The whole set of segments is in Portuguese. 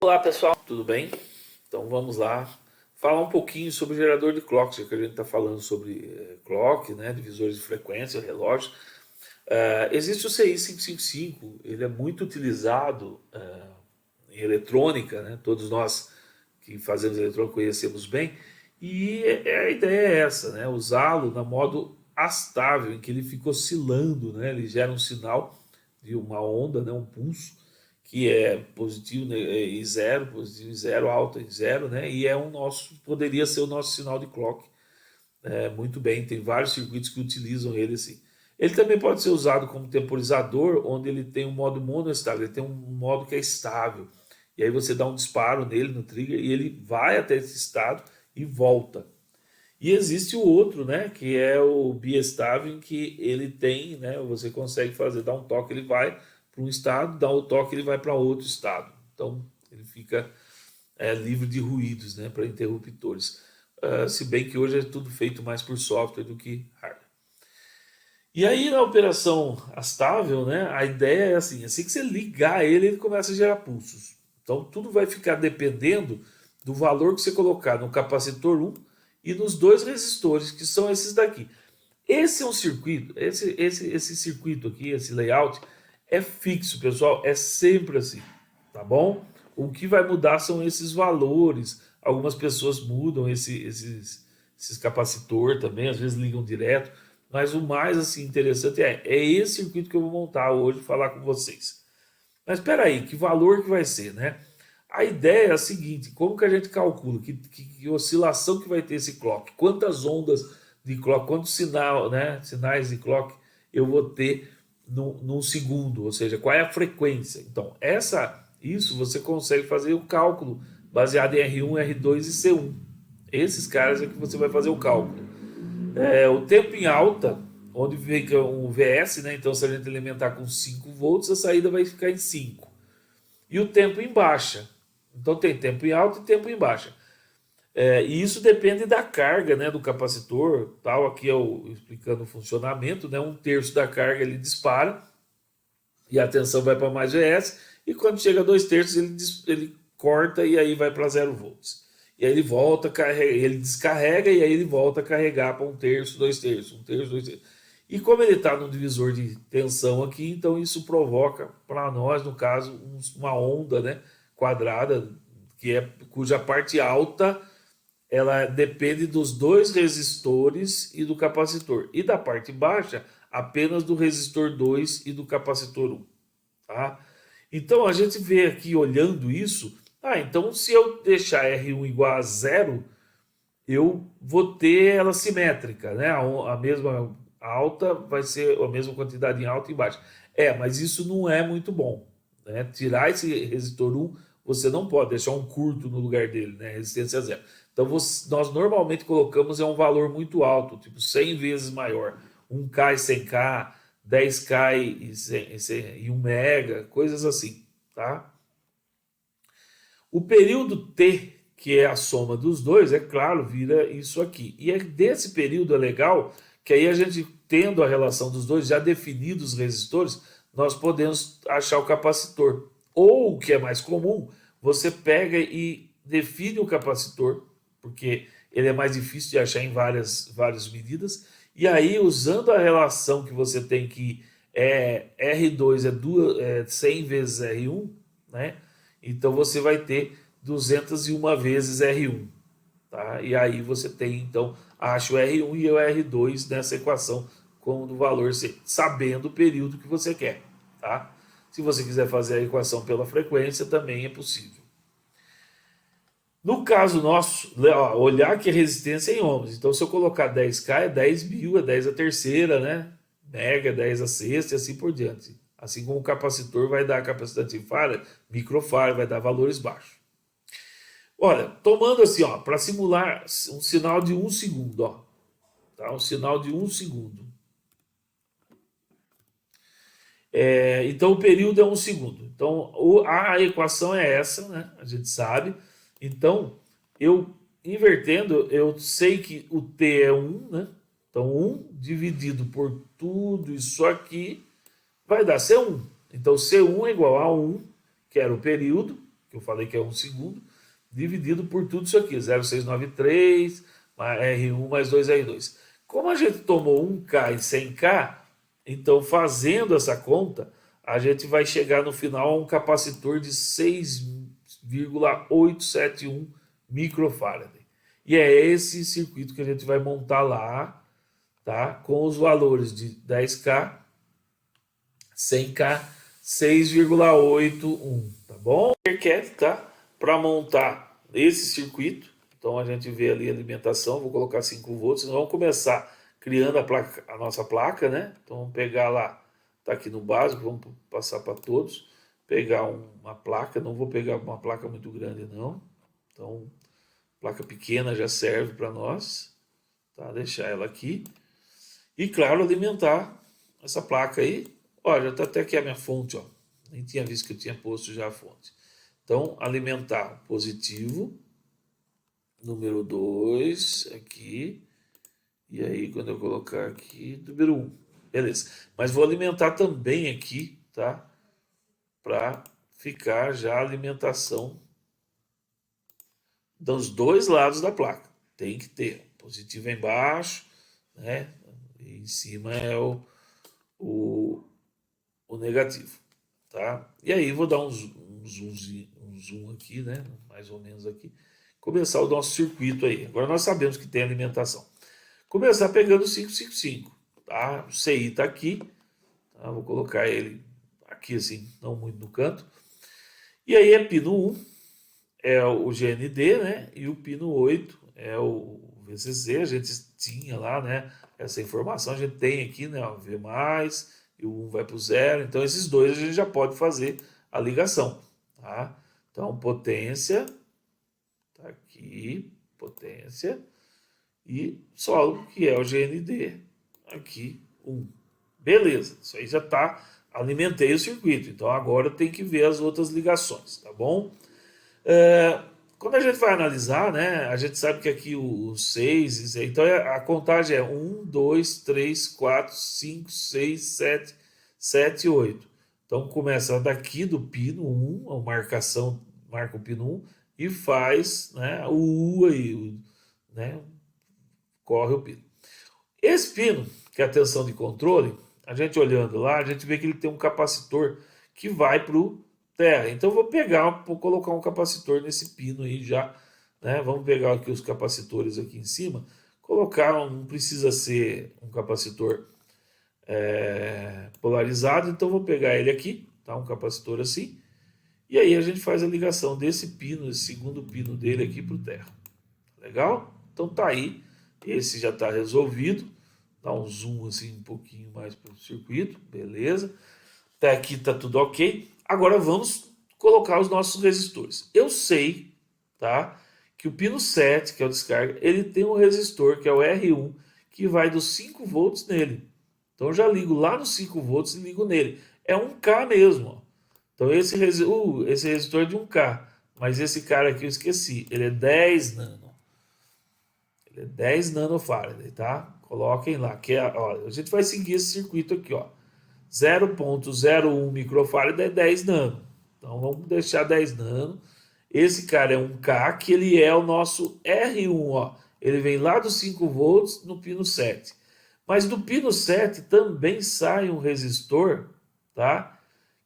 Olá pessoal, tudo bem? Então vamos lá falar um pouquinho sobre o gerador de clock, já que a gente está falando sobre clock, né, divisores de frequência, relógio. Existe o CI 555, ele é muito utilizado em eletrônica, né? Todos nós que fazemos eletrônica conhecemos bem, e a ideia é essa, né? Usá-lo na modo astável, em que ele fica oscilando, né? Ele gera um sinal de uma onda, né? Um pulso, que é positivo, né, e zero, positivo e zero, alta e zero, né? E é um nosso, poderia ser o nosso sinal de clock. Muito bem, tem vários circuitos que utilizam ele assim. Ele também pode ser usado como temporizador, onde ele tem um modo monoestável, ele tem um modo que é estável. E aí você dá um disparo nele no trigger e ele vai até esse estado e volta. E existe o outro, né, que é o biestável, em que ele tem, né, você consegue fazer, dar um toque, ele vai para um estado, dá um toque, ele vai para outro estado. Então, ele fica livre de ruídos, né, para interruptores. Se bem que hoje é tudo feito mais por software do que hardware. E aí, na operação astável, né, a ideia é assim que você ligar ele, ele começa a gerar pulsos. Então, tudo vai ficar dependendo do valor que você colocar no capacitor 1 e nos dois resistores, que são esses daqui. Esse é um circuito, esse circuito aqui, esse layout, é fixo, pessoal, é sempre assim, tá bom? O que vai mudar são esses valores. Algumas pessoas mudam esses capacitor também, às vezes ligam direto, mas o mais assim interessante é esse circuito que eu vou montar hoje, falar com vocês. Mas espera aí, que valor que vai ser, né? A ideia é a seguinte: como que a gente calcula que oscilação que vai ter esse clock? Quantas ondas de clock, quantos sinal, né, sinais de clock eu vou ter num segundo? Ou seja, qual é a frequência? Então, isso você consegue fazer o cálculo baseado em R1, R2 e C1. Esses caras é que você vai fazer o cálculo. O tempo em alta, onde fica um VS, né? Então, se a gente alimentar com 5 volts, a saída vai ficar em 5. E o tempo em baixa. Então tem tempo em alta e tempo em baixa. E isso depende da carga, né, do capacitor. Tal, aqui é explicando o funcionamento, né? Um terço da carga ele dispara e a tensão vai para mais VS. E quando chega a dois terços ele corta e aí vai para 0 volts. E aí ele volta, ele descarrega e aí ele volta a carregar para um terço, dois terços, um terço, dois terços. E como ele está no divisor de tensão aqui, então isso provoca para nós, no caso, uma onda, né, quadrada, cuja parte alta ela depende dos dois resistores e do capacitor. E da parte baixa, apenas do resistor 2 e do capacitor 1. Tá? Então a gente vê aqui olhando isso. Então se eu deixar R1 igual a zero, eu vou ter ela simétrica, né? A mesma alta vai ser a mesma quantidade em alta e baixa. Mas isso não é muito bom, né? Tirar esse resistor 1, você não pode deixar um curto no lugar dele, né? Resistência zero. Então nós normalmente colocamos um valor muito alto, tipo 100 vezes maior, 1K e 100K, 10K e 1 mega, coisas assim, tá? O período T, que é a soma dos dois, é claro, vira isso aqui. E desse período é legal que aí a gente, tendo a relação dos dois, já definidos os resistores, nós podemos achar o capacitor. Ou, o que é mais comum, você pega e define o capacitor, porque ele é mais difícil de achar em várias medidas, e aí, usando a relação que você tem que R2 é 100 vezes R1, né? Então você vai ter 201 vezes R1, tá? E aí você tem, então, acha o R1 e o R2 nessa equação com o valor sabendo o período que você quer, tá? Se você quiser fazer a equação pela frequência, também é possível. No caso nosso, olhar que a resistência é em ohms. Então, se eu colocar 10K, é 10 mil, é 10 a terceira, né? Mega, 10 a sexta e assim por diante. Assim como o capacitor vai dar capacidade de farad, microfarad vai dar valores baixos. Olha, tomando assim, ó, para simular um sinal de 1 segundo, ó, tá? Um sinal de 1 segundo. Então o período é 1 segundo. Então a equação é essa, né? A gente sabe. Então eu invertendo, eu sei que o t é 1, né? Então 1 dividido por tudo isso aqui vai dar C1. Então C1 é igual a 1, que era o período, que eu falei que é 1 segundo, dividido por tudo isso aqui, 0,693, R1 mais 2R2. Como a gente tomou 1K e 100K, então fazendo essa conta, a gente vai chegar no final a um capacitor de 6,871 microfarad. E é esse circuito que a gente vai montar lá, tá? Com os valores de 10K, 100K, 6,81, tá bom? Quer, tá? Para montar esse circuito, então a gente vê ali a alimentação, vou colocar 5 volts, nós vamos começar criando a nossa placa, né? Então vamos pegar lá, tá aqui no básico, vamos passar para todos, pegar uma placa, não vou pegar uma placa muito grande não, então placa pequena já serve para nós, tá? Deixar ela aqui e claro alimentar essa placa aí. Ó, já tá até aqui a minha fonte, ó. Nem tinha visto que eu tinha posto já a fonte. Então, alimentar positivo, número 2 aqui, e aí quando eu colocar aqui, número 1, beleza. Mas vou alimentar também aqui, tá? Para ficar já a alimentação dos dois lados da placa. Tem que ter, positivo embaixo, né? E em cima é o negativo, tá? E aí vou dar um zoom aqui, né? Mais ou menos aqui. Começar o nosso circuito aí. Agora nós sabemos que tem alimentação. Começar pegando o 555, tá? O CI tá aqui, tá? Vou colocar ele aqui assim, não muito no canto. E aí é pino 1, é o GND, né? E o pino 8 é o VCC. A gente tinha lá, né? Essa informação a gente tem aqui, né? O V+, e o 1 vai para o 0. Então, esses dois a gente já pode fazer a ligação, tá? Então, potência, tá aqui, potência, e solo, que é o GND, aqui, 1. Beleza, isso aí já tá, alimentei o circuito. Então, agora tem que ver as outras ligações, tá bom? Quando a gente vai analisar, né, a gente sabe que aqui o 6, então a contagem é 1, 2, 3, 4, 5, 6, 7, 7, 8. Então começa daqui do pino 1, a marcação, marca o pino 1 e faz, né, o U aí, né, corre o pino. Esse pino, que é a tensão de controle, a gente olhando lá, a gente vê que ele tem um capacitor que vai para o terra. Então vou colocar um capacitor nesse pino aí já, né? Vamos pegar aqui os capacitores aqui em cima, colocar, não precisa ser um capacitor polarizado, então vou pegar ele aqui, tá? Um capacitor assim, e aí a gente faz a ligação desse pino, esse segundo pino dele aqui para o terra. Legal? Então tá aí, esse já está resolvido. Dá um zoom assim um pouquinho mais para o circuito, beleza? Até aqui tá tudo ok. Agora vamos colocar os nossos resistores. Eu sei, tá, que o pino 7, que é o descarga, ele tem um resistor, que é o R1, que vai dos 5 volts nele. Então eu já ligo lá nos 5 volts e ligo nele. É 1K mesmo, ó. Então esse resistor é de 1K, mas esse cara aqui eu esqueci, ele é 10 nano. Ele é 10 nanofarad, tá? Coloquem lá, que é, ó, a gente vai seguir esse circuito aqui, ó. 0,01 microfarad é 10 nano. Então vamos deixar 10 nano. Esse cara é 1K, que ele é o nosso R1, ó. Ele vem lá dos 5 volts no pino 7. Mas do pino 7 também sai um resistor, tá?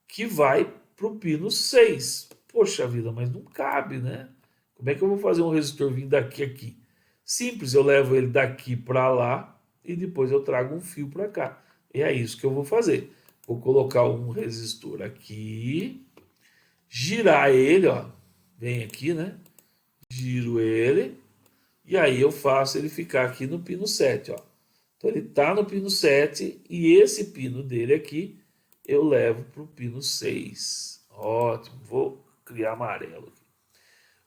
Que vai para o pino 6. Poxa vida, mas não cabe, né? Como é que eu vou fazer um resistor vindo daqui aqui? Simples, eu levo ele daqui para lá e depois eu trago um fio para cá. E é isso que eu vou fazer. Vou colocar um resistor aqui, girar ele, ó. Vem aqui, né? Giro ele e aí eu faço ele ficar aqui no pino 7, ó. Então ele tá no pino 7 e esse pino dele aqui eu levo para o pino 6. Ótimo, vou criar amarelo aqui.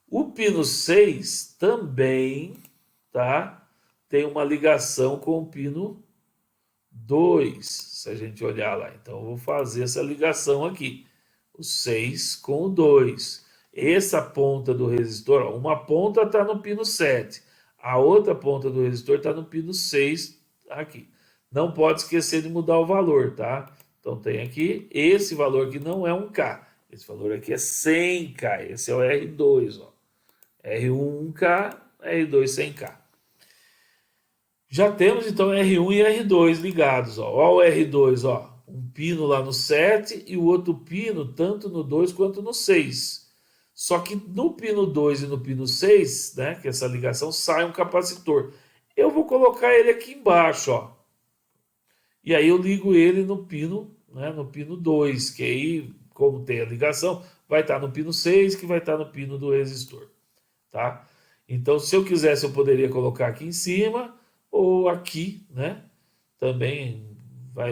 O pino 6 também, tá? Tem uma ligação com o pino 2, se a gente olhar lá. Então, eu vou fazer essa ligação aqui. O 6 com o 2. Essa ponta do resistor, ó, uma ponta está no pino 7. A outra ponta do resistor está no pino 6 aqui. Não pode esquecer de mudar o valor, tá? Então, tem aqui esse valor que não é 1K. Esse valor aqui é 100K. Esse é o R2, ó. R1 1K, R2 100K. Já temos então R1 e R2 ligados, ó. Ó o R2, ó. Um pino lá no 7 e o outro pino tanto no 2 quanto no 6. Só que no pino 2 e no pino 6, né, que essa ligação, sai um capacitor. Eu vou colocar ele aqui embaixo, ó. E aí eu ligo ele no pino, né, no pino 2, que aí, como tem a ligação, vai estar no pino 6, que vai estar no pino do resistor, tá? Então, se eu quisesse, eu poderia colocar aqui em cima ou aqui, né? Também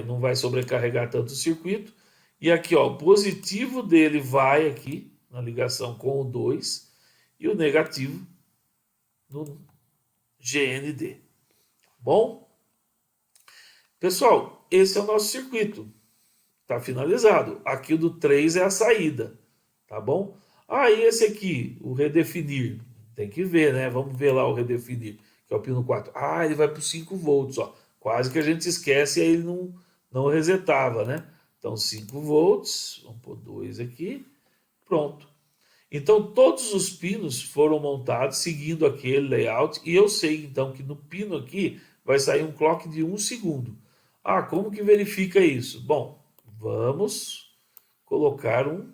não vai sobrecarregar tanto o circuito. E aqui, ó, o positivo dele vai aqui na ligação com o 2 e o negativo no GND. Tá bom? Pessoal, esse é o nosso circuito. Está finalizado. Aqui o do 3 é a saída. Tá bom? Aí esse aqui, o redefinir. Tem que ver, né? Vamos ver lá o redefinir, que é o pino 4. Ah, ele vai para os 5 volts, ó. Quase que a gente esquece e aí ele não resetava, né? Então 5 volts, vamos pôr 2 aqui, pronto. Então todos os pinos foram montados seguindo aquele layout e eu sei então que no pino aqui vai sair um clock de 1 segundo. Ah, como que verifica isso? Bom, vamos colocar um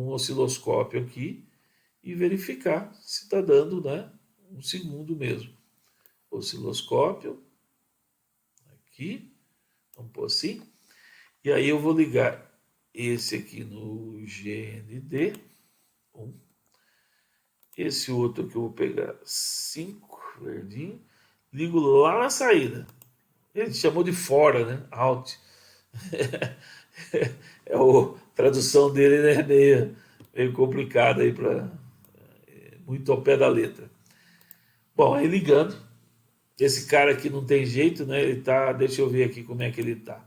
osciloscópio aqui e verificar se está dando, né, 1 segundo mesmo. Osciloscópio, aqui, vamos pôr assim. E aí eu vou ligar esse aqui no GND, 1. Esse outro aqui eu vou pegar 5, verdinho, ligo lá na saída. Ele chamou de fora, né? Out. A tradução dele, né, meio complicada aí para muito ao pé da letra. Bom, aí ligando. Esse cara aqui não tem jeito, né? Ele tá, deixa eu ver aqui como é que ele tá.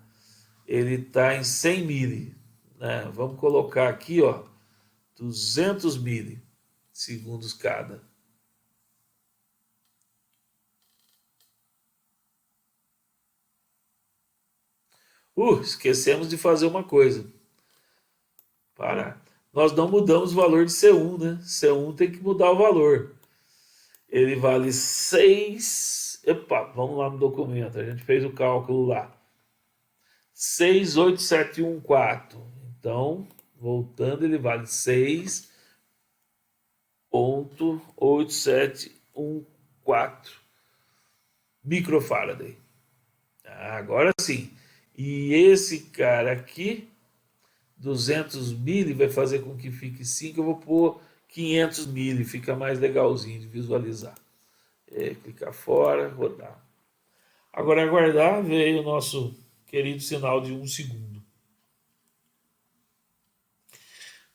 Ele tá em 100 mili, né? Vamos colocar aqui, ó, 200 milissegundos cada. Esquecemos de fazer uma coisa. Nós não mudamos o valor de C1, né? C1 tem que mudar o valor. Ele vale 6. Epa, vamos lá no documento. A gente fez o cálculo lá. 68714. Então, voltando, ele vale 6,8714 microfarad. Agora sim. E esse cara aqui, 200 mili, vai fazer com que fique 5. Eu vou pôr 500 mili, fica mais legalzinho de visualizar. Clicar fora, rodar. Agora aguardar, veio o nosso querido sinal de 1 segundo.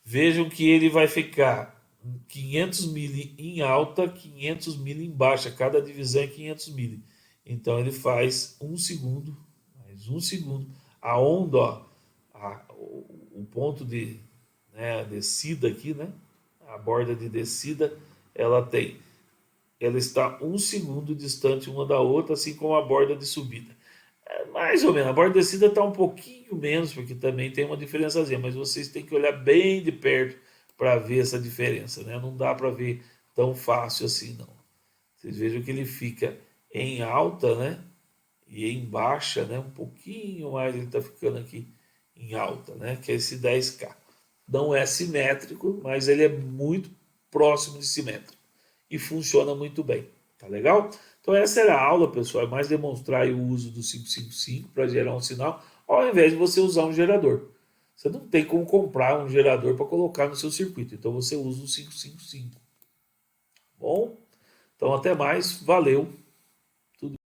Vejam que ele vai ficar 500 mili em alta, 500 mili em baixa. Cada divisão é 500 mili. Então ele faz 1 segundo, mais 1 segundo. A onda, ó, o ponto de, né, a descida aqui, né? A borda de descida, ela está 1 segundo distante uma da outra, assim como a borda de subida. Mais ou menos, a borda de descida está um pouquinho menos, porque também tem uma diferençazinha, mas vocês têm que olhar bem de perto para ver essa diferença, né? Não dá para ver tão fácil assim, não. Vocês vejam que ele fica em alta, né? E em baixa, né? Um pouquinho mais ele está ficando aqui em alta, né? Que é esse 10K. Não é simétrico, mas ele é muito próximo de simétrico e funciona muito bem. Tá legal? Então essa era a aula, pessoal. É mais demonstrar o uso do 555 para gerar um sinal, ao invés de você usar um gerador. Você não tem como comprar um gerador para colocar no seu circuito. Então você usa o 555. Bom? Então até mais. Valeu!